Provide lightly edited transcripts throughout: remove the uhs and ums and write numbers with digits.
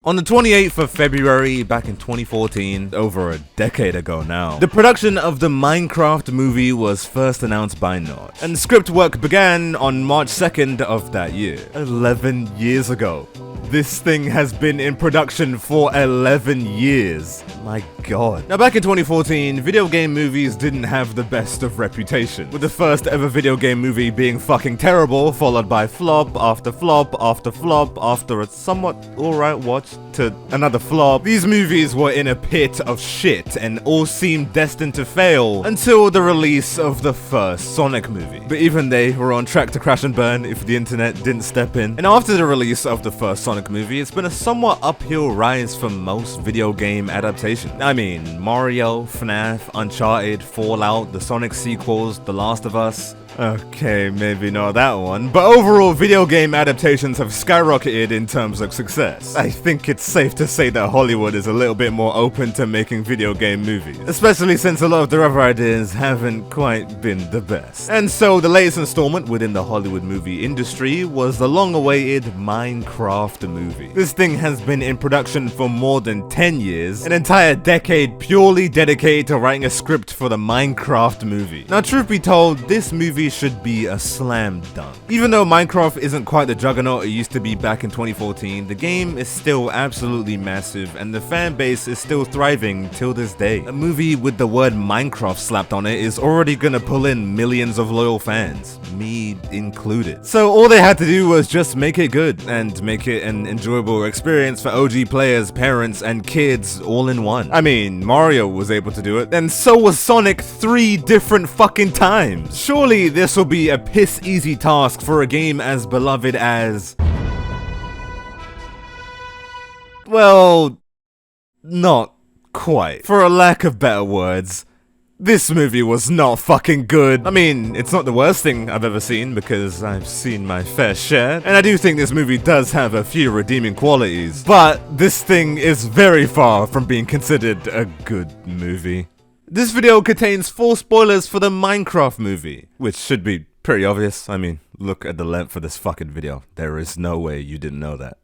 On the 28th of February back in 2014, over a decade ago now, the production of the Minecraft movie was first announced by Notch, and script work began on March 2nd of that year, 11 years ago. This thing has been in production for 11 years. My god. Now back in 2014, video game movies didn't have the best of reputation, with the first ever video game movie being fucking terrible, followed by flop after flop after flop after a somewhat alright watch to another flop. These movies were in a pit of shit and all seemed destined to fail until the release of the first Sonic movie. But even they were on track to crash and burn if the internet didn't step in. And after the release of the first Sonic movie, it's been a somewhat uphill rise for most video game adaptations. I mean, Mario, FNAF, Uncharted, Fallout, the Sonic sequels, The Last of Us. Okay, maybe not that one, but overall video game adaptations have skyrocketed in terms of success. I think it's safe to say that Hollywood is a little bit more open to making video game movies, especially since a lot of their other ideas haven't quite been the best. And so the latest installment within the Hollywood movie industry was the long-awaited Minecraft movie. This thing has been in production for more than 10 years, an entire decade purely dedicated to writing a script for the Minecraft movie. Now truth be told, this movie should be a slam dunk. Even though Minecraft isn't quite the juggernaut it used to be back in 2014, the game is still absolutely massive and the fan base is still thriving till this day. A movie with the word Minecraft slapped on it is already gonna pull in millions of loyal fans, me included. So all they had to do was just make it good and make it an enjoyable experience for OG players, parents, and kids all in one. I mean, Mario was able to do it, and so was Sonic 3 different fucking times. Surely this will be a piss easy task for a game as beloved as... well, not quite. For a lack of better words, this movie was not fucking good. I mean, it's not the worst thing I've ever seen because I've seen my fair share, and I do think this movie does have a few redeeming qualities, but this thing is very far from being considered a good movie. This video contains full spoilers for the Minecraft movie, which should be pretty obvious. I mean, look at the length of this fucking video. There is no way you didn't know that.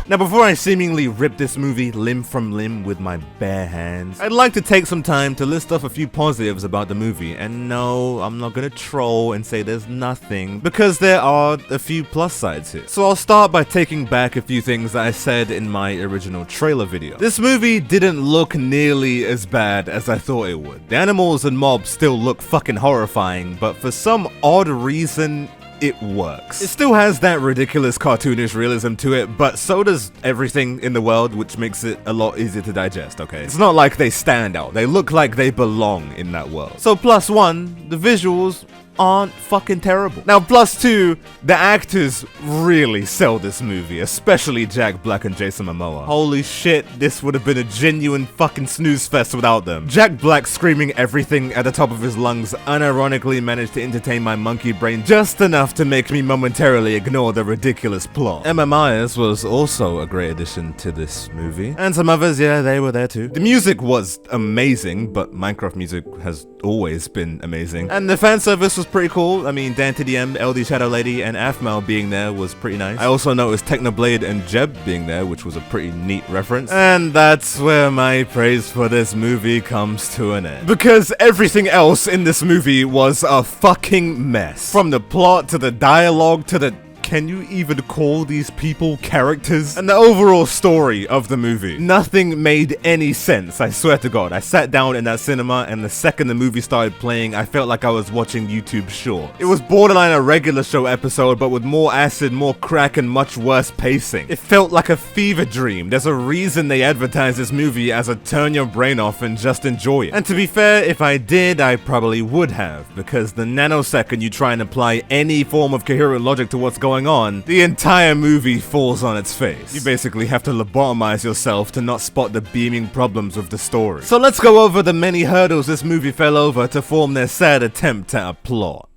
Now before I seemingly rip this movie limb from limb with my bare hands, I'd like to take some time to list off a few positives about the movie, and no, I'm not gonna troll and say there's nothing, because there are a few plus sides here. So I'll start by taking back a few things that I said in my original trailer video. This movie didn't look nearly as bad as I thought it would. The animals and mobs still look fucking horrifying, but for some odd reason, it works. It still has that ridiculous cartoonish realism to it, but so does everything in the world, which makes it a lot easier to digest, okay? It's not like they stand out. They look like they belong in that world. So plus one, the visuals aren't fucking terrible. Now plus two, the actors really sell this movie, especially Jack Black and Jason Momoa. Holy shit, this would have been a genuine fucking snooze fest without them. Jack Black screaming everything at the top of his lungs unironically managed to entertain my monkey brain just enough to make me momentarily ignore the ridiculous plot. Emma Myers was also a great addition to this movie. And some others, yeah, they were there too. The music was amazing, but Minecraft music has always been amazing. And the fan service was pretty cool. I mean, Dan TDM, LD Shadow Lady, and Aphmau being there was pretty nice. I also noticed Technoblade and Jeb being there, which was a pretty neat reference. And that's where my praise for this movie comes to an end. Because everything else in this movie was a fucking mess. From the plot, to the dialogue, to the... can you even call these people characters? And the overall story of the movie. Nothing made any sense, I swear to God. I sat down in that cinema and the second the movie started playing, I felt like I was watching YouTube Shorts. It was borderline a regular show episode, but with more acid, more crack, and much worse pacing. It felt like a fever dream. There's a reason they advertise this movie as a turn your brain off and just enjoy it. And to be fair, if I did, I probably would have, because the nanosecond you try and apply any form of coherent logic to what's going on, the entire movie falls on its face. You basically have to lobotomize yourself to not spot the beaming problems with the story. So let's go over the many hurdles this movie fell over to form their sad attempt at a plot.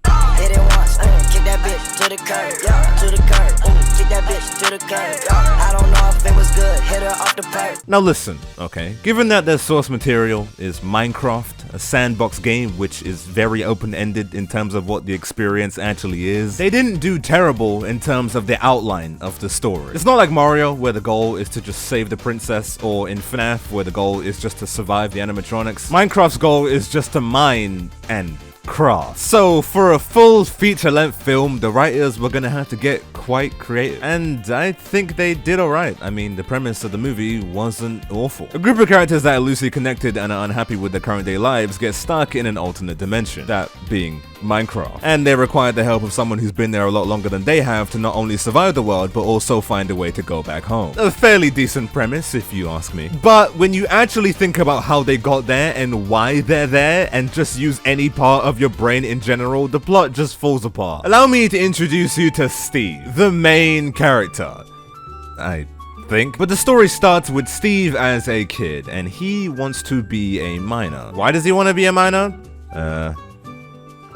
that bitch to the curb. I don't know if it was good, hit her off the perk. Now listen, okay, given that their source material is Minecraft, a sandbox game which is very open-ended in terms of what the experience actually is, they didn't do terrible in terms of the outline of the story. It's not like Mario, where the goal is to just save the princess, or in FNAF, where the goal is just to survive the animatronics. Minecraft's goal is just to mine and craft. So for a full feature-length film, the writers were gonna have to get quite creative, and I think they did alright. I mean, the premise of the movie wasn't awful. A group of characters that are loosely connected and are unhappy with their current day lives get stuck in an alternate dimension, that being Minecraft, and they require the help of someone who's been there a lot longer than they have to not only survive the world but also find a way to go back home. A fairly decent premise if you ask me, but when you actually think about how they got there and why they're there and just use any part of your brain in general, the plot just falls apart. Allow me to introduce you to Steve, the main character, I think. But the story starts with Steve as a kid, and he wants to be a miner. Why does he want to be a miner?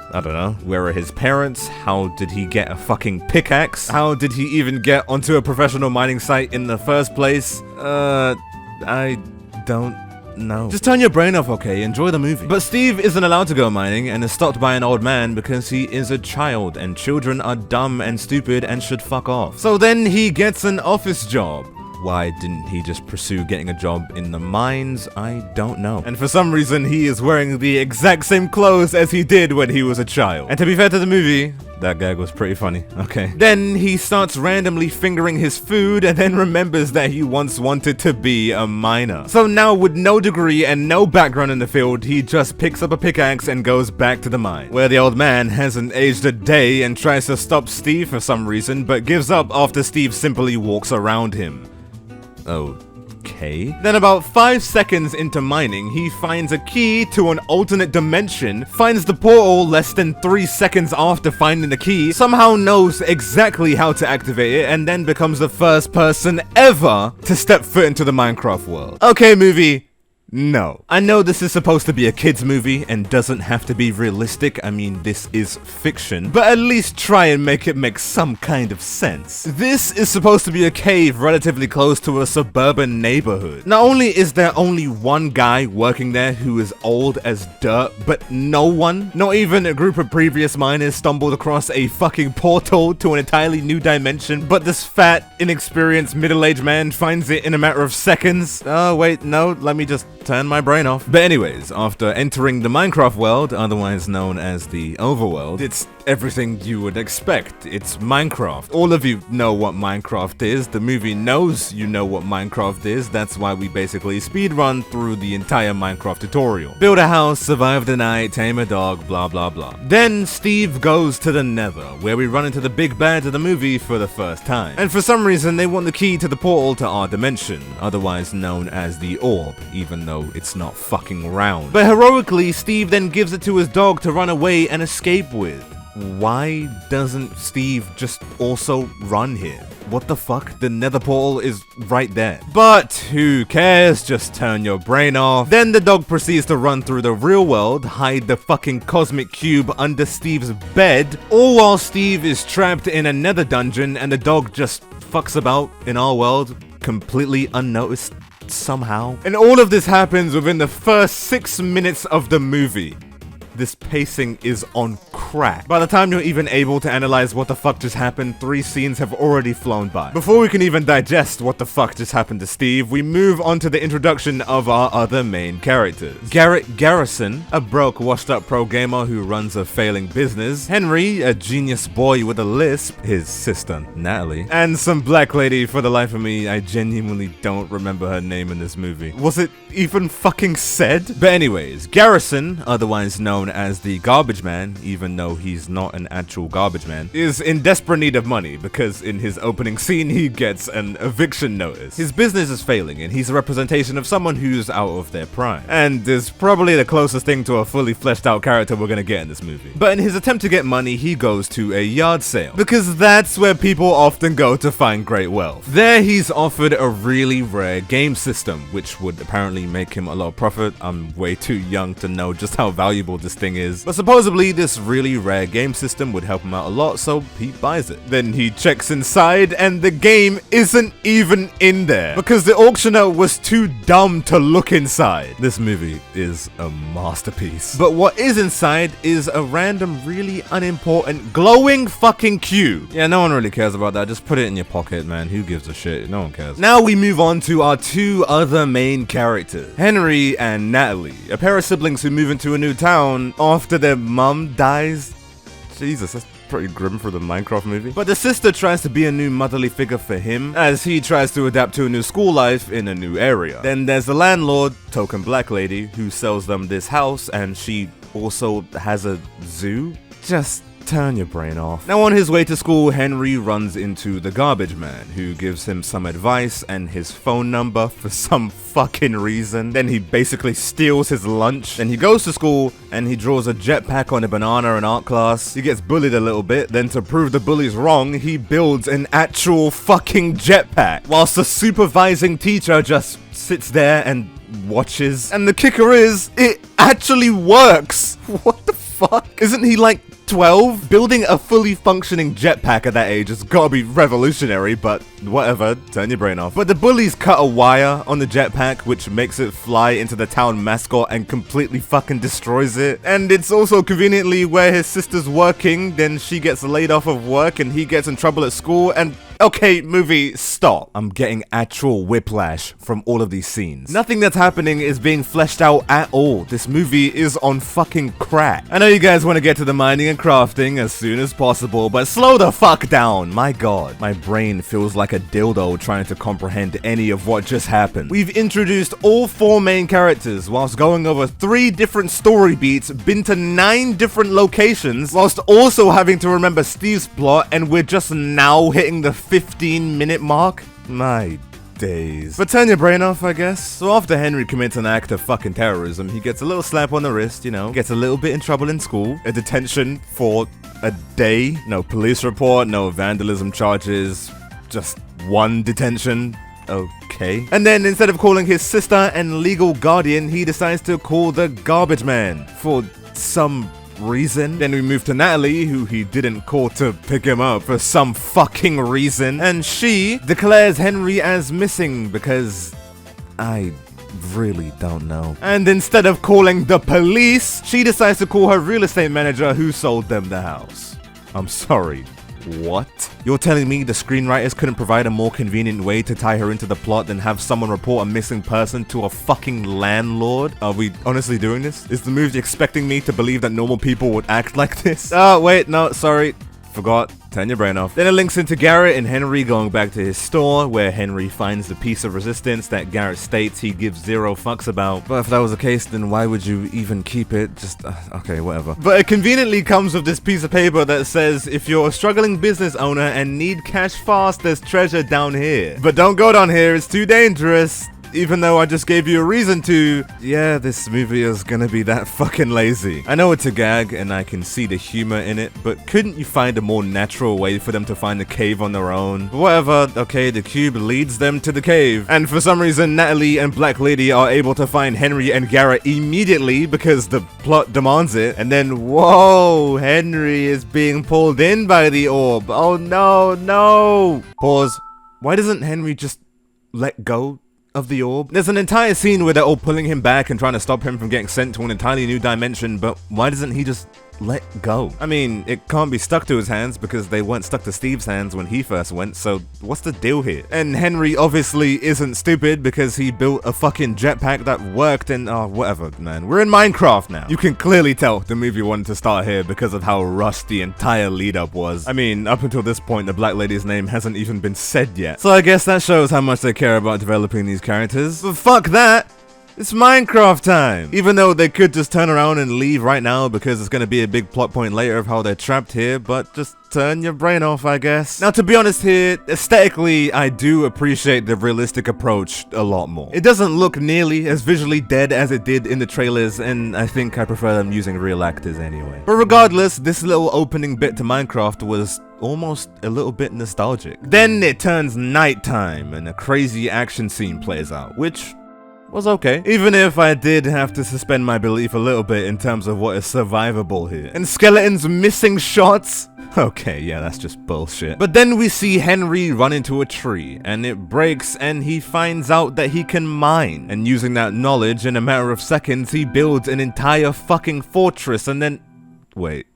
I don't know. Where are his parents? How did he get a fucking pickaxe? How did he even get onto a professional mining site in the first place? I don't know. Just turn your brain off, okay? Enjoy the movie. But Steve isn't allowed to go mining and is stopped by an old man because he is a child and children are dumb and stupid and should fuck off. So then he gets an office job. Why didn't he just pursue getting a job in the mines? I don't know. And for some reason, he is wearing the exact same clothes as he did when he was a child. And to be fair to the movie, that gag was pretty funny, okay. Then he starts randomly fingering his food and then remembers that he once wanted to be a miner. So now with no degree and no background in the field, he just picks up a pickaxe and goes back to the mine, where the old man hasn't aged a day and tries to stop Steve for some reason, but gives up after Steve simply walks around him. Okay. Then about 5 seconds into mining, he finds a key to an alternate dimension, finds the portal less than 3 seconds after finding the key, somehow knows exactly how to activate it, and then becomes the first person ever to step foot into the Minecraft world. Okay, movie. No. I know this is supposed to be a kids movie and doesn't have to be realistic. I mean, this is fiction, but at least try and make it make some kind of sense. This is supposed to be a cave relatively close to a suburban neighborhood. Not only is there only one guy working there who is old as dirt, but no one, not even a group of previous miners, stumbled across a fucking portal to an entirely new dimension, but this fat, inexperienced middle-aged man finds it in a matter of seconds. Oh wait, no, let me just turn my brain off. But anyways, after entering the Minecraft world, otherwise known as the overworld, it's everything you would expect. It's Minecraft. All of you know what Minecraft is. The movie knows you know what Minecraft is. That's why we basically speedrun through the entire Minecraft tutorial. Build a house, survive the night, tame a dog, blah blah blah. Then Steve goes to the Nether, where we run into the big bad of the movie for the first time. And for some reason, they want the key to the portal to our dimension, otherwise known as the orb, even though it's not fucking round. But heroically, Steve then gives it to his dog to run away and escape with. Why doesn't Steve just also run here? What the fuck? The Nether portal is right there. But who cares? Just turn your brain off. Then the dog proceeds to run through the real world, hide the fucking cosmic cube under Steve's bed, all while Steve is trapped in a Nether dungeon and the dog just fucks about in our world completely unnoticed somehow. And all of this happens within the first 6 minutes of the movie. This pacing is on crack. By the time you're even able to analyze what the fuck just happened, 3 scenes have already flown by. Before we can even digest what the fuck just happened to Steve, we move on to the introduction of our other main characters. Garrett Garrison, a broke, washed-up pro gamer who runs a failing business. Henry, a genius boy with a lisp. His sister, Natalie. And some black lady, for the life of me, I genuinely don't remember her name in this movie. Was it even fucking said? But anyways, Garrison, otherwise known as the garbage man, even though he's not an actual garbage man, is in desperate need of money because in his opening scene he gets an eviction notice. His business is failing and he's a representation of someone who's out of their prime, and is probably the closest thing to a fully fleshed out character we're gonna get in this movie. But in his attempt to get money, he goes to a yard sale, because that's where people often go to find great wealth. There he's offered a really rare game system, which would apparently make him a lot of profit. I'm way too young to know just how valuable this thing is, but supposedly this really really rare game system would help him out a lot, so he buys it. Then he checks inside and the game isn't even in there because the auctioneer was too dumb to look inside. This movie is a masterpiece. But what is inside is a random, really unimportant, glowing fucking cube. Yeah, no one really cares about that. Just put it in your pocket, man. Who gives a shit? No one cares. Now we move on to our two other main characters, Henry and Natalie, a pair of siblings who move into a new town after their mum dies. Jesus, that's pretty grim for the Minecraft movie. But the sister tries to be a new motherly figure for him as he tries to adapt to a new school life in a new area. Then there's the landlord, token black lady, who sells them this house, and she also has a zoo. Just turn your brain off. Now on his way to school, Henry runs into the garbage man, who gives him some advice and his phone number for some fucking reason. Then he basically steals his lunch. Then he goes to school and he draws a jetpack on a banana in art class. He gets bullied a little bit. Then to prove the bullies wrong, he builds an actual fucking jetpack, whilst the supervising teacher just sits there and watches. And the kicker is, it actually works. What the fuck? Isn't he like 12? Building a fully functioning jetpack at that age has gotta be revolutionary, but whatever, turn your brain off. But the bullies cut a wire on the jetpack, which makes it fly into the town mascot and completely fucking destroys it. And it's also conveniently where his sister's working, then she gets laid off of work and he gets in trouble at school, and okay, movie, stop. I'm getting actual whiplash from all of these scenes. Nothing that's happening is being fleshed out at all. This movie is on fucking crack. I know you guys want to get to the mining and crafting as soon as possible, but slow the fuck down. My god, my brain feels like a dildo trying to comprehend any of what just happened. We've introduced all 4 main characters whilst going over 3 different story beats, been to 9 different locations, whilst also having to remember Steve's plot, and we're just now hitting the 15-minute mark? My days. But turn your brain off, I guess. So after Henry commits an act of fucking terrorism, he gets a little slap on the wrist, you know, gets a little bit in trouble in school, a detention for a day, no police report, no vandalism charges, just 1 detention. Okay. And then instead of calling his sister and legal guardian, he decides to call the garbage man for some reason. Then we move to Natalie, who he didn't call to pick him up for some fucking reason, and she declares Henry as missing because I really don't know. And instead of calling the police, she decides to call her real estate manager who sold them the house. I'm sorry. What? You're telling me the screenwriters couldn't provide a more convenient way to tie her into the plot than have someone report a missing person to a fucking landlord? Are we honestly doing this? Is the movie expecting me to believe that normal people would act like this? Oh, wait, no, sorry. Forgot. Turn your brain off. Then it links into Garrett and Henry going back to his store, where Henry finds the piece of resistance that Garrett states he gives 0 fucks about. But if that was the case, then why would you even keep it? Just, okay, whatever. But it conveniently comes with this piece of paper that says, if you're a struggling business owner and need cash fast, there's treasure down here. But don't go down here, it's too dangerous. Even though I just gave you a reason to. Yeah, this movie is gonna be that fucking lazy. I know it's a gag and I can see the humor in it, but couldn't you find a more natural way for them to find the cave on their own? But whatever, okay, the cube leads them to the cave. And for some reason, Natalie and Black Lady are able to find Henry and Garrett immediately because the plot demands it. And then, whoa, Henry is being pulled in by the orb. Oh no, no. Pause. Why doesn't Henry just let go of the orb? There's an entire scene where they're all pulling him back and trying to stop him from getting sent to an entirely new dimension, but why doesn't he just let go? I mean, it can't be stuck to his hands because they weren't stuck to Steve's hands when he first went, so what's the deal here? And Henry obviously isn't stupid because he built a fucking jetpack that worked and whatever, man. We're in Minecraft now. You can clearly tell the movie wanted to start here because of how rushed the entire lead up was. I mean, up until this point, the Black Lady's name hasn't even been said yet. So I guess that shows how much they care about developing these characters. But fuck that! It's Minecraft time! Even though they could just turn around and leave right now because it's gonna be a big plot point later of how they're trapped here, but just turn your brain off, I guess. Now, to be honest here, aesthetically, I do appreciate the realistic approach a lot more. It doesn't look nearly as visually dead as it did in the trailers, and I think I prefer them using real actors anyway. But regardless, this little opening bit to Minecraft was almost a little bit nostalgic. Then it turns nighttime and a crazy action scene plays out, which was okay. Even if I did have to suspend my belief a little bit in terms of what is survivable here. And Skeleton's missing shots? Okay, yeah, that's just bullshit. But then we see Henry run into a tree, and it breaks, and he finds out that he can mine. And using that knowledge, in a matter of seconds, he builds an entire fucking fortress, and then... Wait,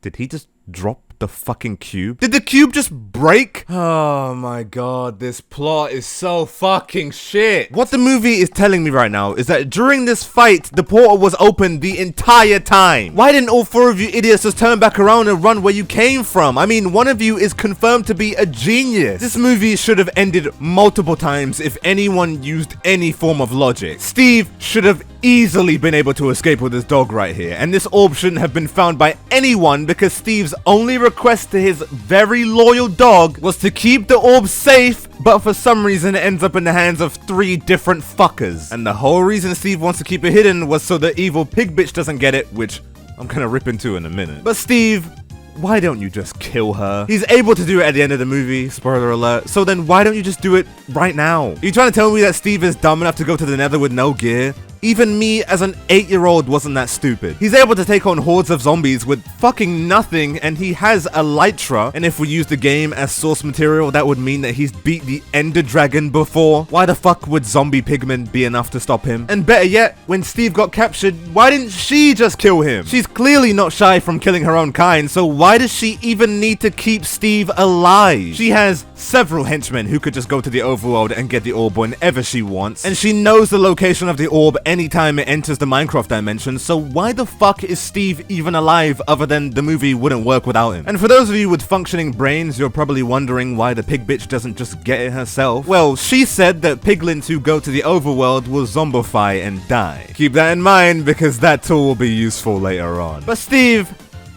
did he just drop the fucking cube? Did the cube just break? Oh my god, this plot is so fucking shit. What the movie is telling me right now is that during this fight, the portal was open the entire time. Why didn't all 4 of you idiots just turn back around and run where you came from? I mean, one of you is confirmed to be a genius. This movie should have ended multiple times if anyone used any form of logic. Steve should have easily been able to escape with his dog right here, and this orb shouldn't have been found by anyone because Steve's only request to his very loyal dog was to keep the orb safe, but for some reason it ends up in the hands of 3 different fuckers. And the whole reason Steve wants to keep it hidden was so the evil pig bitch doesn't get it, which I'm gonna rip into in a minute. But Steve, why don't you just kill her? He's able to do it at the end of the movie, spoiler alert, so then why don't you just do it right now? Are you trying to tell me that Steve is dumb enough to go to the Nether with no gear? Even me as an 8-year-old wasn't that stupid. He's able to take on hordes of zombies with fucking nothing, and he has elytra, and if we use the game as source material, that would mean that he's beat the Ender Dragon before. Why the fuck would zombie pigmen be enough to stop him? And better yet, when Steve got captured, why didn't she just kill him? She's clearly not shy from killing her own kind, so why does she even need to keep Steve alive? She has several henchmen who could just go to the overworld and get the orb whenever she wants, and she knows the location of the orb anytime it enters the Minecraft dimension, so why the fuck is Steve even alive other than the movie wouldn't work without him? And for those of you with functioning brains, you're probably wondering why the pig bitch doesn't just get it herself. Well, she said that piglins who go to the overworld will zombify and die. Keep that in mind because that tool will be useful later on. But Steve,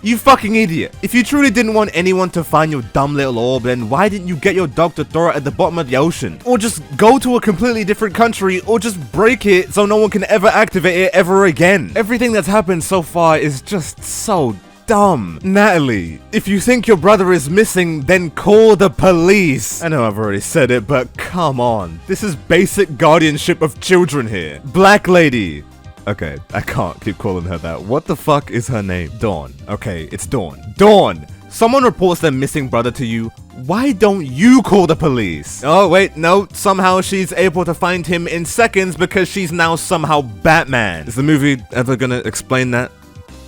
you fucking idiot. If you truly didn't want anyone to find your dumb little orb, then why didn't you get your dog to throw it at the bottom of the ocean? Or just go to a completely different country, or just break it so no one can ever activate it ever again. Everything that's happened so far is just so dumb. Natalie, if you think your brother is missing, then call the police. I know I've already said it, but come on. This is basic guardianship of children here. Black lady. Okay, I can't keep calling her that. What the fuck is her name? Dawn. Okay, it's Dawn. Dawn! Someone reports their missing brother to you. Why don't you call the police? Oh, wait, no. Somehow she's able to find him in seconds because she's now somehow Batman. Is the movie ever gonna explain that?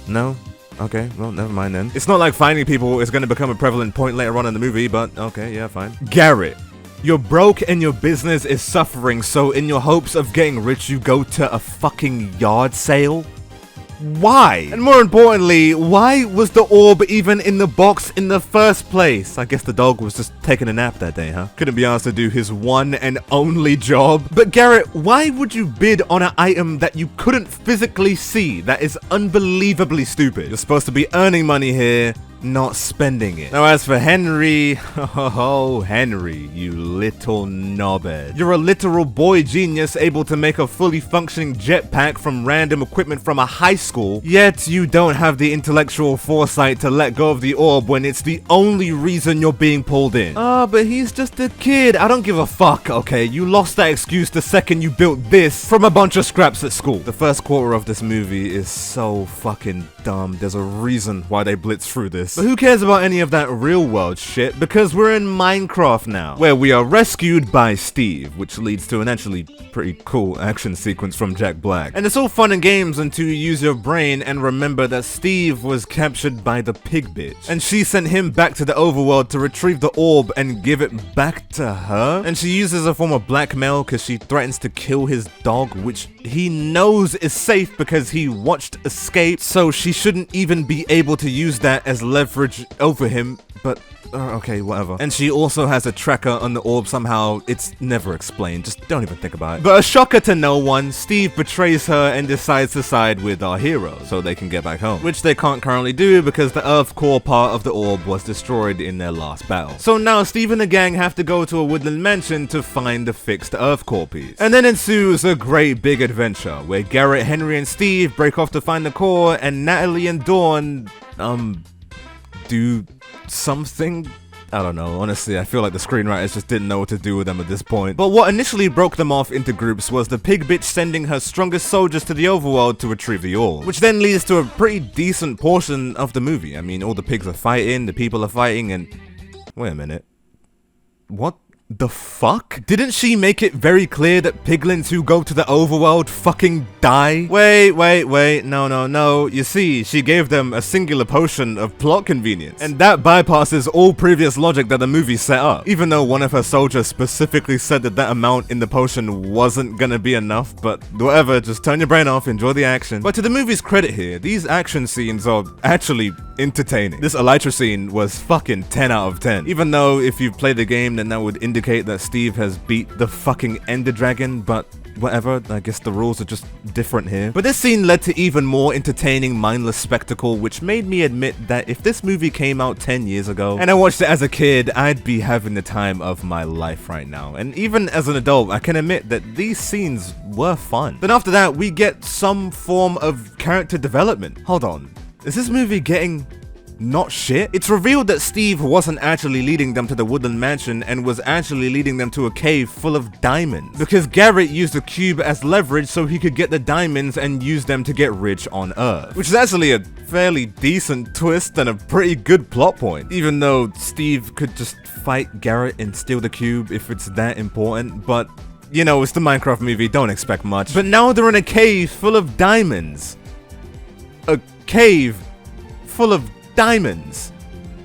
No? Okay, well, never mind then. It's not like finding people is gonna become a prevalent point later on in the movie, but okay, yeah, fine. Garrett. You're broke and your business is suffering, so in your hopes of getting rich, you go to a fucking yard sale? Why? And more importantly, why was the orb even in the box in the first place? I guess the dog was just taking a nap that day, huh? Couldn't be asked to do his one and only job. But Garrett, why would you bid on an item that you couldn't physically see? That is unbelievably stupid. You're supposed to be earning money here, not spending it. Now as for Henry, oh Henry, you little knobhead. You're a literal boy genius able to make a fully functioning jetpack from random equipment from a high school, yet you don't have the intellectual foresight to let go of the orb when it's the only reason you're being pulled in. But he's just a kid. I don't give a fuck, okay? You lost that excuse the second you built this from a bunch of scraps at school. The first quarter of this movie is so fucking dumb. There's a reason why they blitz through this. But who cares about any of that real world shit, because we're in Minecraft now, where we are rescued by Steve, which leads to an actually pretty cool action sequence from Jack Black. And it's all fun and games until you use your brain and remember that Steve was captured by the pig bitch, and she sent him back to the overworld to retrieve the orb and give it back to her, and she uses a form of blackmail because she threatens to kill his dog, which he knows is safe because he watched Escape, so she shouldn't even be able to use that as leverage over him, but okay, whatever. And she also has a tracker on the orb somehow. It's never explained, just don't even think about it. But a shocker to no one, Steve betrays her and decides to side with our hero so they can get back home, which they can't currently do because the earth core part of the orb was destroyed in their last battle. So now Steve and the gang have to go to a woodland mansion to find the fixed earth core piece. And then ensues a great big adventure where Garrett, Henry, and Steve break off to find the core, and Natalie and Dawn, do something I don't know, honestly, I feel like the screenwriters just didn't know what to do with them at this point. But what initially broke them off into groups was the pig bitch sending her strongest soldiers to the overworld to retrieve the ore, which then leads to a pretty decent portion of the movie. I mean, all the pigs are fighting, the people are fighting, and... Wait a minute. What the fuck? Didn't she make it very clear that piglins who go to the overworld fucking die? Wait, no. You see, she gave them a singular potion of plot convenience, and that bypasses all previous logic that the movie set up. Even though one of her soldiers specifically said that that amount in the potion wasn't gonna be enough, but whatever, just turn your brain off, enjoy the action. But to the movie's credit here, these action scenes are actually entertaining. This Elytra scene was fucking 10 out of 10. Even though if you've played the game, then that would indicate that Steve has beat the fucking Ender Dragon, but whatever, I guess the rules are just different here. But this scene led to even more entertaining, mindless spectacle, which made me admit that if this movie came out 10 years ago, and I watched it as a kid, I'd be having the time of my life right now. And even as an adult, I can admit that these scenes were fun. Then after that, we get some form of character development. Hold on, is this movie getting... not shit? It's revealed that Steve wasn't actually leading them to the Woodland Mansion and was actually leading them to a cave full of diamonds, because Garrett used the cube as leverage so he could get the diamonds and use them to get rich on Earth, which is actually a fairly decent twist and a pretty good plot point, even though Steve could just fight Garrett and steal the cube if it's that important. But you know, it's the Minecraft movie, don't expect much. But now they're in a cave full of diamonds. A cave full of diamonds.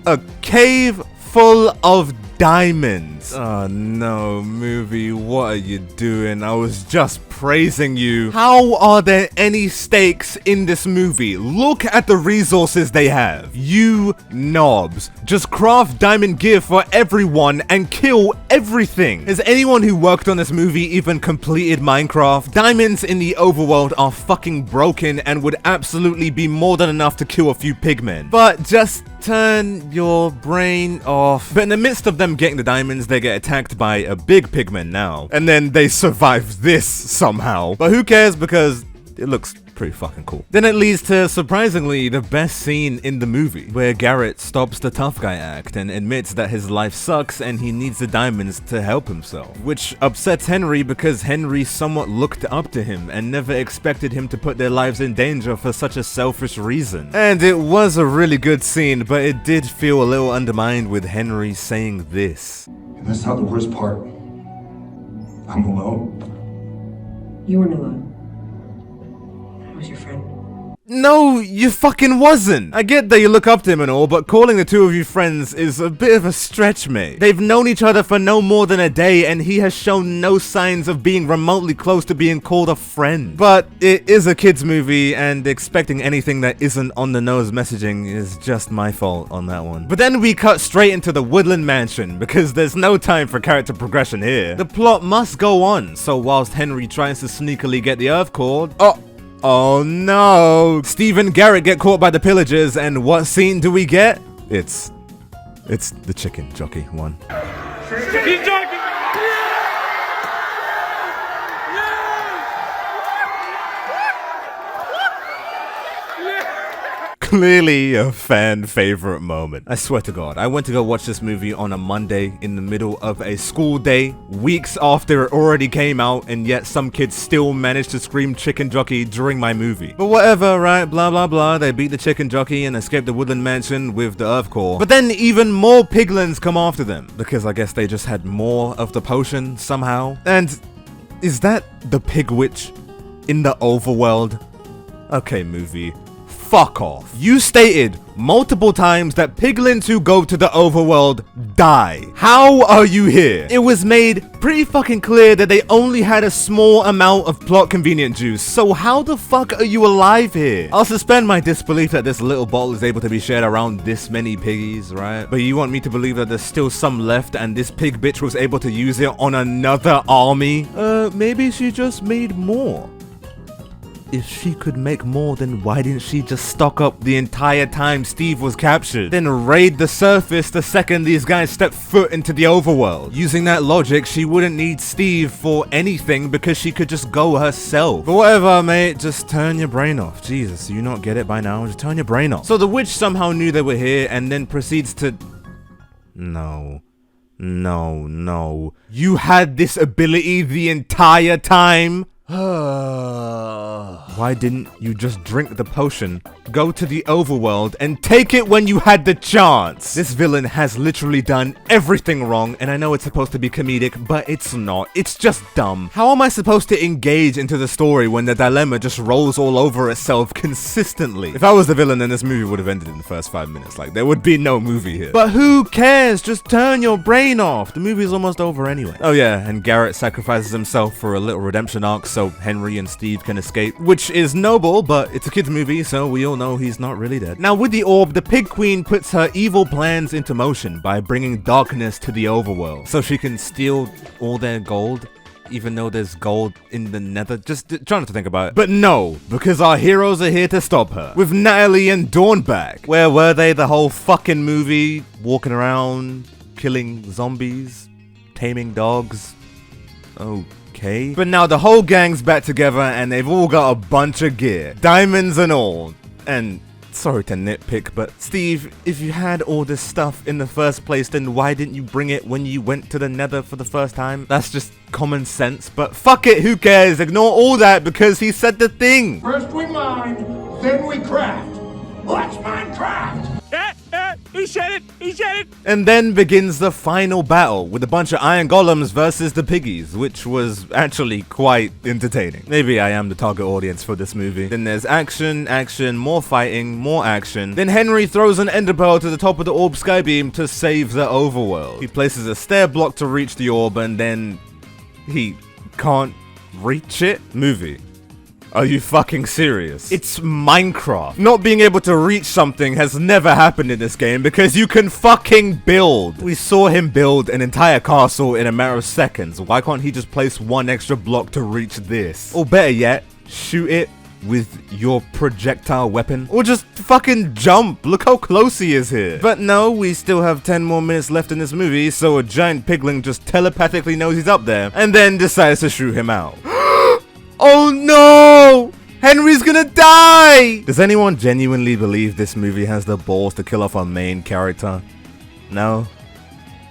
A cave full of diamonds. Oh no, movie, what are you doing? I was just praising you. How are there any stakes in this movie? Look at the resources they have. You knobs. Just craft diamond gear for everyone and kill everything. Has anyone who worked on this movie even completed Minecraft? Diamonds in the overworld are fucking broken and would absolutely be more than enough to kill a few pigmen. But just turn your brain off. But in the midst of them getting the diamonds, they get attacked by a big pigman now. And then they survive this somehow. But who cares, because it looks pretty fucking cool. Then it leads to, surprisingly, the best scene in the movie, where Garrett stops the tough guy act and admits that his life sucks and he needs the diamonds to help himself, which upsets Henry because Henry somewhat looked up to him and never expected him to put their lives in danger for such a selfish reason. And it was a really good scene, but it did feel a little undermined with Henry saying this. And that's not the worst part. I'm alone. You weren't alone. I was your friend. No, you fucking wasn't. I get that you look up to him and all, but calling the two of you friends is a bit of a stretch, mate. They've known each other for no more than a day, and he has shown no signs of being remotely close to being called a friend. But it is a kid's movie, and expecting anything that isn't on the nose messaging is just my fault on that one. But then we cut straight into the Woodland Mansion, because there's no time for character progression here. The plot must go on, so whilst Henry tries to sneakily get the Earth core, oh no! Steve and Garrett get caught by the pillagers, and what scene do we get? It's the chicken jockey one. Chicken jockey! Clearly a fan favorite moment. I swear to God, I went to go watch this movie on a Monday in the middle of a school day, weeks after it already came out, and yet some kids still managed to scream chicken jockey during my movie. But whatever, right? Blah blah blah. They beat the chicken jockey and escape the Woodland Mansion with the Earth core. But then even more piglins come after them, because I guess they just had more of the potion somehow. And is that the pig witch in the overworld? Okay, movie. Fuck off. You stated multiple times that piglins who go to the overworld die. How are you here? It was made pretty fucking clear that they only had a small amount of plot convenient juice, so how the fuck are you alive here? I'll suspend my disbelief that this little bottle is able to be shared around this many piggies, right? But you want me to believe that there's still some left and this pig bitch was able to use it on another army? Maybe she just made more. If she could make more, then why didn't she just stock up the entire time Steve was captured? Then raid the surface the second these guys step foot into the overworld. Using that logic, she wouldn't need Steve for anything because she could just go herself. But whatever, mate, just turn your brain off. Jesus, do you not get it by now? Just turn your brain off. So the witch somehow knew they were here and then proceeds to No. No, no. You had this ability the entire time? Why didn't you just drink the potion, go to the overworld, and take it when you had the chance? This villain has literally done everything wrong, and I know it's supposed to be comedic, but it's not. It's just dumb. How am I supposed to engage into the story when the dilemma just rolls all over itself consistently? If I was the villain, then this movie would have ended in the first 5 minutes. Like, there would be no movie here. But who cares? Just turn your brain off. The movie's almost over anyway. Oh yeah, and Garrett sacrifices himself for a little redemption arc so Henry and Steve can escape, which is noble, but it's a kid's movie, so we all know he's not really dead. Now with the orb, the Pig Queen puts her evil plans into motion by bringing darkness to the overworld, so she can steal all their gold, even though there's gold in the nether. Just trying not to think about it. But no, because our heroes are here to stop her, with Natalie and Dawn back. Where were they the whole fucking movie? Walking around, killing zombies, taming dogs. Okay. But now the whole gang's back together and they've all got a bunch of gear. Diamonds and all. And sorry to nitpick, but Steve, if you had all this stuff in the first place, then why didn't you bring it when you went to the nether for the first time? That's just common sense, but fuck it, who cares? Ignore all that because he said the thing. First we mine, then we craft. Let's Minecraft! He said it! He said it! And then begins the final battle with a bunch of iron golems versus the piggies, which was actually quite entertaining. Maybe I am the target audience for this movie. Then there's action, action, more fighting, more action. Then Henry throws an ender pearl to the top of the orb skybeam to save the overworld. He places a stair block to reach the orb and then he can't reach it? Movie. Are you fucking serious? It's Minecraft. Not being able to reach something has never happened in this game because you can fucking build. We saw him build an entire castle in a matter of seconds. Why can't he just place one extra block to reach this? Or better yet, shoot it with your projectile weapon, or just fucking jump. Look how close he is here. But no, we still have 10 more minutes left in this movie, so a giant pigling just telepathically knows he's up there and then decides to shoot him out. Oh no! Henry's gonna die! Does anyone genuinely believe this movie has the balls to kill off our main character? No?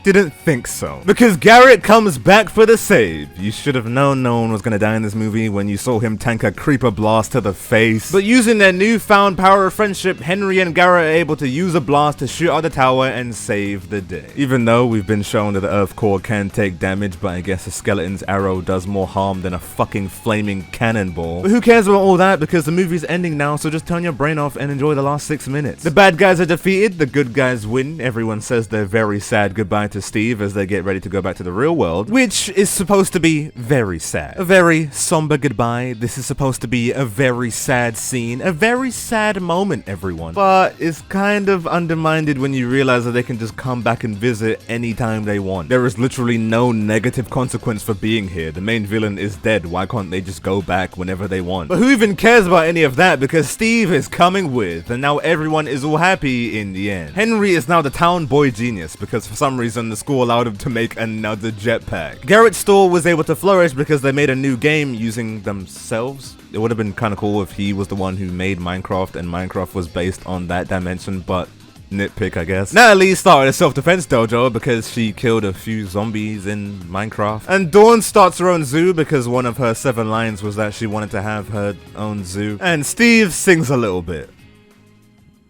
Didn't think so. Because Garrett comes back for the save. You should have known no one was gonna die in this movie when you saw him tank a creeper blast to the face. But using their newfound power of friendship, Henry and Garrett are able to use a blast to shoot out the tower and save the day. Even though we've been shown that the earth core can take damage, but I guess a skeleton's arrow does more harm than a fucking flaming cannonball. But who cares about all that because the movie's ending now, so just turn your brain off and enjoy the last 6 minutes. The bad guys are defeated, the good guys win. Everyone says their very sad goodbye to Steve as they get ready to go back to the real world, which is supposed to be very sad. A very somber goodbye. This is supposed to be a very sad scene, a very sad moment, everyone. But it's kind of undermined when you realize that they can just come back and visit anytime they want. There is literally no negative consequence for being here. The main villain is dead. Why can't they just go back whenever they want? But who even cares about any of that because Steve is coming with, and now everyone is all happy in the end. Henry is now the town boy genius because for some reason the school allowed him to make another jetpack. Garrett's store was able to flourish because they made a new game using themselves. It would have been kind of cool if he was the one who made Minecraft and Minecraft was based on that dimension, but nitpick, I guess. Natalie started a self-defense dojo because she killed a few zombies in Minecraft. And Dawn starts her own zoo because one of her 7 lines was that she wanted to have her own zoo. And Steve sings a little bit.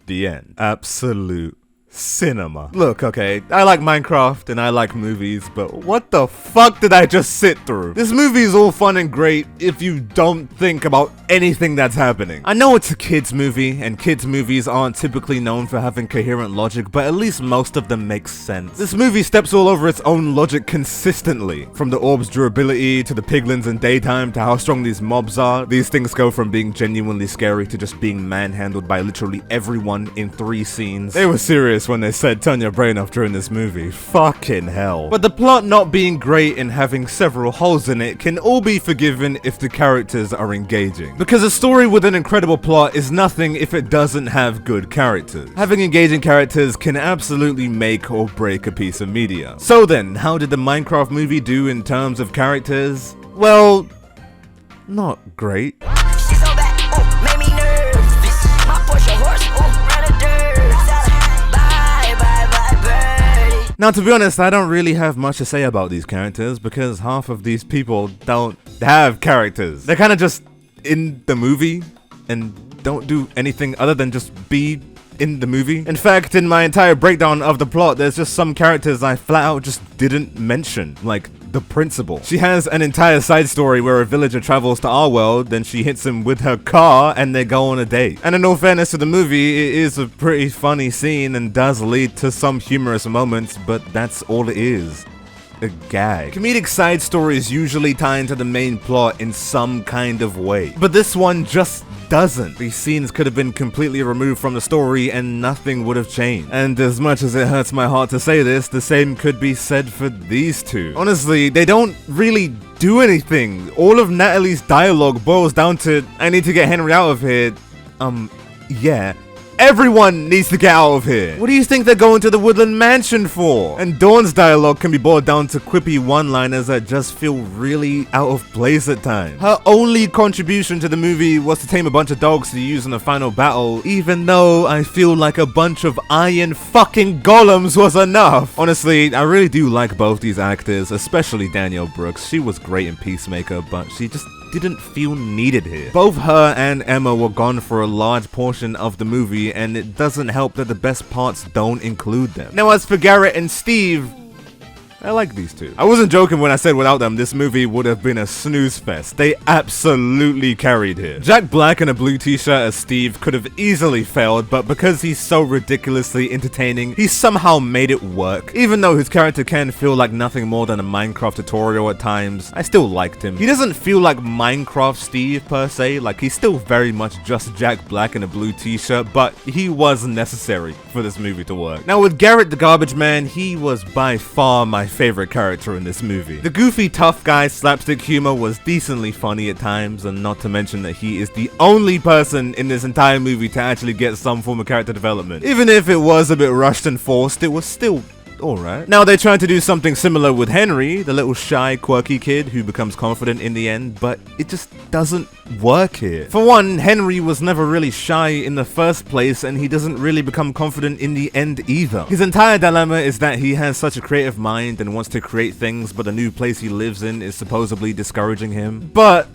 The end. Absolute cinema. Look, okay, I like Minecraft and I like movies, but what the fuck did I just sit through? This movie is all fun and great if you don't think about anything that's happening. I know it's a kids movie and kids movies aren't typically known for having coherent logic, but at least most of them make sense. This movie steps all over its own logic consistently. From the orb's durability to the piglins in daytime to how strong these mobs are, these things go from being genuinely scary to just being manhandled by literally everyone in 3 scenes. They were serious when they said turn your brain off during this movie. Fucking hell. But the plot not being great and having several holes in it can all be forgiven if the characters are engaging. Because a story with an incredible plot is nothing if it doesn't have good characters. Having engaging characters can absolutely make or break a piece of media. So then, how did the Minecraft movie do in terms of characters? Well, not great. She's so bad, oh, made me nervous. My Porsche horse, oh, ran a dirt. Bye, bye, bye, birdie. Now, to be honest, I don't really have much to say about these characters because half of these people don't have characters. They're kind of just in the movie and don't do anything other than just be in the movie. In fact, in my entire breakdown of the plot, there's just some characters I flat out just didn't mention, like the principal. She has an entire side story where a villager travels to our world, then she hits him with her car and they go on a date. And in all fairness to the movie, it is a pretty funny scene and does lead to some humorous moments, but that's all it is. A gag. Comedic side stories usually tie into the main plot in some kind of way, but this one just doesn't. These scenes could have been completely removed from the story and nothing would have changed. And as much as it hurts my heart to say this, the same could be said for these two. Honestly, they don't really do anything. All of Natalie's dialogue boils down to, I need to get Henry out of here. Yeah. Everyone needs to get out of here. What do you think they're going to the Woodland Mansion for? And Dawn's dialogue can be boiled down to quippy one-liners that just feel really out of place at times. Her only contribution to the movie was to tame a bunch of dogs to use in the final battle, even though I feel like a bunch of iron fucking golems was enough. Honestly, I really do like both these actors, especially Danielle Brooks. She was great in Peacemaker, but she just didn't feel needed here. Both her and Emma were gone for a large portion of the movie, and it doesn't help that the best parts don't include them. Now, as for Garrett and Steve, I like these two. I wasn't joking when I said without them, this movie would have been a snooze fest. They absolutely carried here. Jack Black in a blue t-shirt as Steve could have easily failed, but because he's so ridiculously entertaining, he somehow made it work. Even though his character can feel like nothing more than a Minecraft tutorial at times, I still liked him. He doesn't feel like Minecraft Steve per se, like he's still very much just Jack Black in a blue t-shirt, but he was necessary for this movie to work. Now with Garrett the Garbage Man, he was by far my favorite character in this movie. The goofy tough guy slapstick humor was decently funny at times, and not to mention that he is the only person in this entire movie to actually get some form of character development. Even if it was a bit rushed and forced, it was still alright. Now they're trying to do something similar with Henry, the little shy, quirky kid who becomes confident in the end, but it just doesn't work here. For one, Henry was never really shy in the first place, and he doesn't really become confident in the end either. His entire dilemma is that he has such a creative mind and wants to create things, but the new place he lives in is supposedly discouraging him. But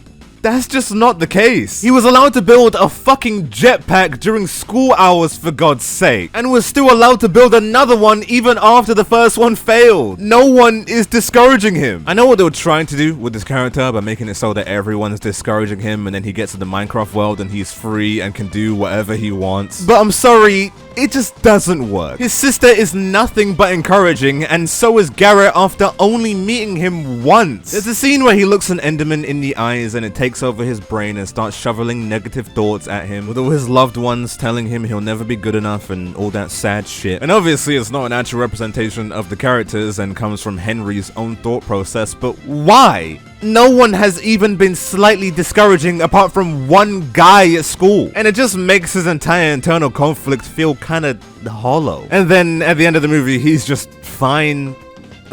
that's just not the case. He was allowed to build a fucking jetpack during school hours, for God's sake, and was still allowed to build another one even after the first one failed. No one is discouraging him. I know what they were trying to do with this character by making it so that everyone's discouraging him, and then he gets to the Minecraft world and he's free and can do whatever he wants. But I'm sorry, it just doesn't work. His sister is nothing but encouraging, and so is Garrett after only meeting him once. There's a scene where he looks an Enderman in the eyes and it takes over his brain and starts shoveling negative thoughts at him, with all his loved ones telling him he'll never be good enough and all that sad shit. And obviously it's not an actual representation of the characters and comes from Henry's own thought process, but why? No one has even been slightly discouraging apart from one guy at school, and it just makes his entire internal conflict feel kind of hollow. And then at the end of the movie, he's just fine.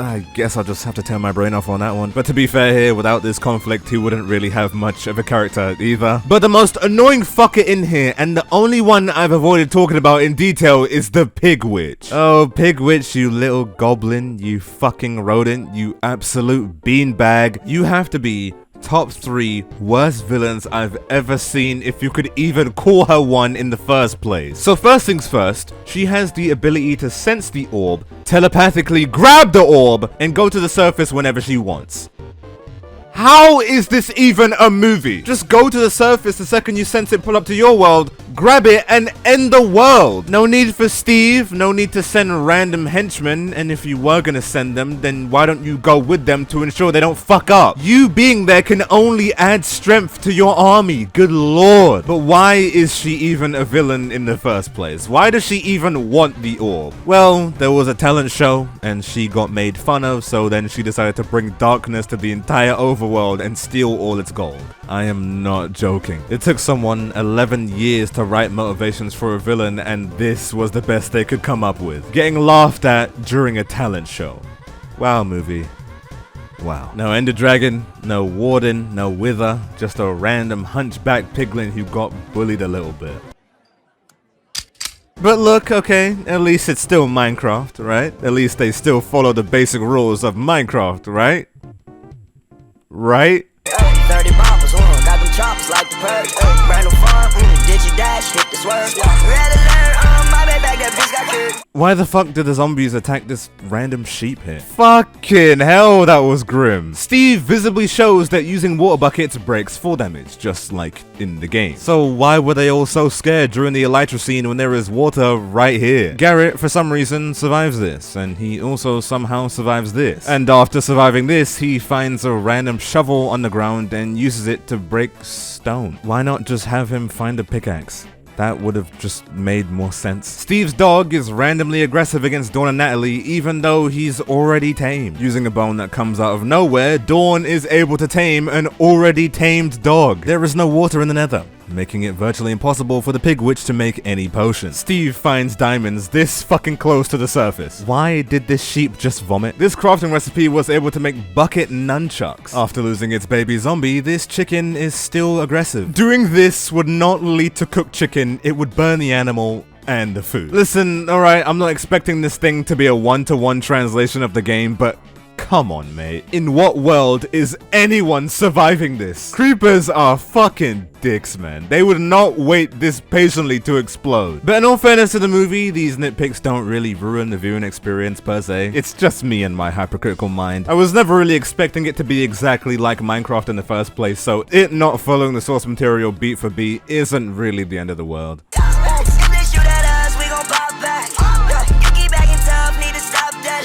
I guess I'll just have to turn my brain off on that one. But to be fair here, without this conflict, he wouldn't really have much of a character either. But the most annoying fucker in here, and the only one I've avoided talking about in detail, is the Pig Witch. Oh, Pig Witch, you little goblin, you fucking rodent, you absolute beanbag. You have to be top 3 worst villains I've ever seen, if you could even call her one in the first place. So first things first, she has the ability to sense the orb, telepathically grab the orb, and go to the surface whenever she wants. How is this even a movie? Just go to the surface the second you sense it pull up to your world, grab it, and end the world. No need for Steve, no need to send random henchmen, and if you were gonna send them, then why don't you go with them to ensure they don't fuck up? You being there can only add strength to your army, good lord. But why is she even a villain in the first place? Why does she even want the orb? Well, there was a talent show, and she got made fun of, so then she decided to bring darkness to the entire overworld and steal all its gold. I am not joking. It took someone 11 years to write motivations for a villain, and this was the best they could come up with. Getting laughed at during a talent show. Wow, movie. Wow. No Ender Dragon, no Warden, no Wither, just a random hunchback piglin who got bullied a little bit. But look, okay, at least it's still Minecraft, right? At least they still follow the basic rules of Minecraft, right? Right? 30 boppers, got them choppers like the purge. Brand new farm, did you dash, hit the swerve. Red alert, my bad back, that bitch got killed. Why the fuck did the zombies attack this random sheep here? Fucking hell, that was grim. Steve visibly shows that using water buckets breaks fall damage, just like in the game. So why were they all so scared during the elytra scene when there is water right here? Garrett, for some reason, survives this, and he also somehow survives this. And after surviving this, he finds a random shovel on the ground and uses it to break stone. Why not just have him find a pickaxe? That would have just made more sense. Steve's dog is randomly aggressive against Dawn and Natalie, even though he's already tamed. Using a bone that comes out of nowhere, Dawn is able to tame an already tamed dog. There is no water in the Nether, making it virtually impossible for the pig witch to make any potion. Steve finds diamonds this fucking close to the surface. Why did this sheep just vomit? This crafting recipe was able to make bucket nunchucks. After losing its baby zombie, this chicken is still aggressive. Doing this would not lead to cooked chicken, it would burn the animal and the food. Listen, alright, I'm not expecting this thing to be a one-to-one translation of the game, but come on, mate. In what world is anyone surviving this? Creepers are fucking dicks, man. They would not wait this patiently to explode. But in all fairness to the movie, these nitpicks don't really ruin the viewing experience per se. It's just me and my hypercritical mind. I was never really expecting it to be exactly like Minecraft in the first place, so it not following the source material beat for beat isn't really the end of the world. If they shoot at us, we gon' pop back. You keep acting tough, need to stop that.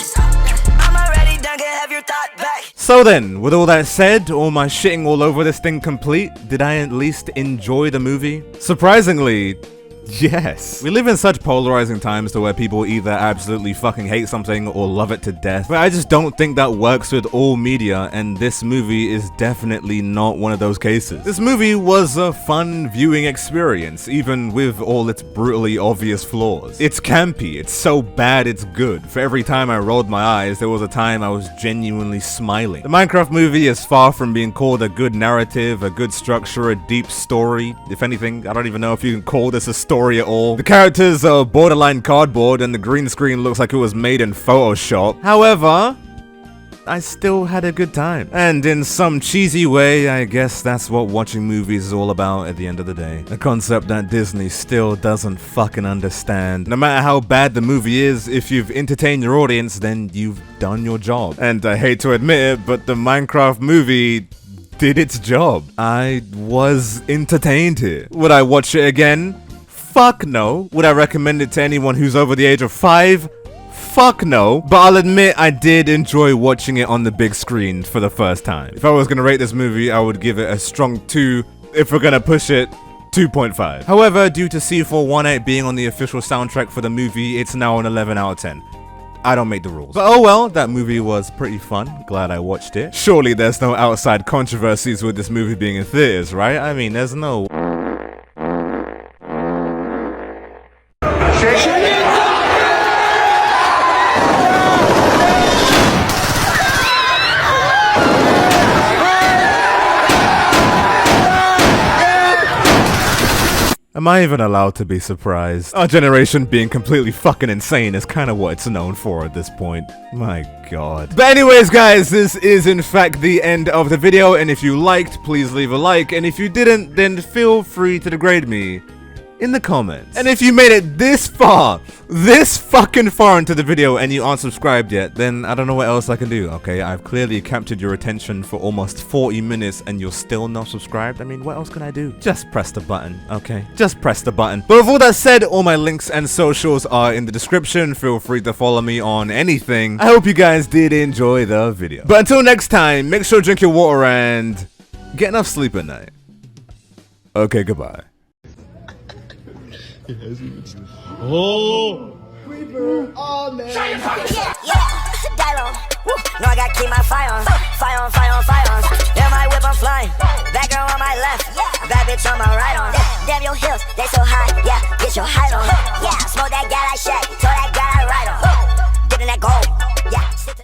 I'm already done, can have your thought back. So then, with all that said, all my shitting all over this thing complete, did I at least enjoy the movie? Surprisingly, yes. We live in such polarizing times to where people either absolutely fucking hate something or love it to death, but I just don't think that works with all media, and this movie is definitely not one of those cases. This movie was a fun viewing experience, even with all its brutally obvious flaws. It's campy, it's so bad it's good. For every time I rolled my eyes, there was a time I was genuinely smiling. The Minecraft movie is far from being called a good narrative, a good structure, a deep story. If anything, I don't even know if you can call this a story at all. The characters are borderline cardboard and the green screen looks like it was made in Photoshop. However, I still had a good time. And in some cheesy way, I guess that's what watching movies is all about at the end of the day. A concept that Disney still doesn't fucking understand. No matter how bad the movie is, if you've entertained your audience, then you've done your job. And I hate to admit it, but the Minecraft movie did its job. I was entertained here. Would I watch it again? Fuck no. Would I recommend it to anyone who's over the age of 5? Fuck no. But I'll admit I did enjoy watching it on the big screen for the first time. If I was gonna rate this movie, I would give it a strong 2. If we're gonna push it, 2.5. However, due to C418 being on the official soundtrack for the movie, it's now an 11 out of 10. I don't make the rules. But oh well, that movie was pretty fun. Glad I watched it. Surely there's no outside controversies with this movie being in theaters, right? I mean, there's no... Am I even allowed to be surprised? Our generation being completely fucking insane is kind of what it's known for at this point. My god. But anyways guys, this is in fact the end of the video, and if you liked, please leave a like, and if you didn't, then feel free to degrade me in the comments. And if you made it this fucking far into the video and you aren't subscribed yet, then I don't know what else I can do, okay? I've clearly captured your attention for almost 40 minutes and you're still not subscribed. I mean, what else can I do? Just press the button, okay? Just press the button. But with all that said, all my links and socials are in the description. Feel free to follow me on anything. I hope you guys did enjoy the video. But until next time, make sure to drink your water and get enough sleep at night. Okay, goodbye. Yeah, Dylo. No, I gotta keep my fire on. Fire on, fire on, fire on. Damn, my whip, I'm flying. That girl on my left. That bitch on my right on. Damn, your heels, they so high. Yeah, get your height on. Yeah.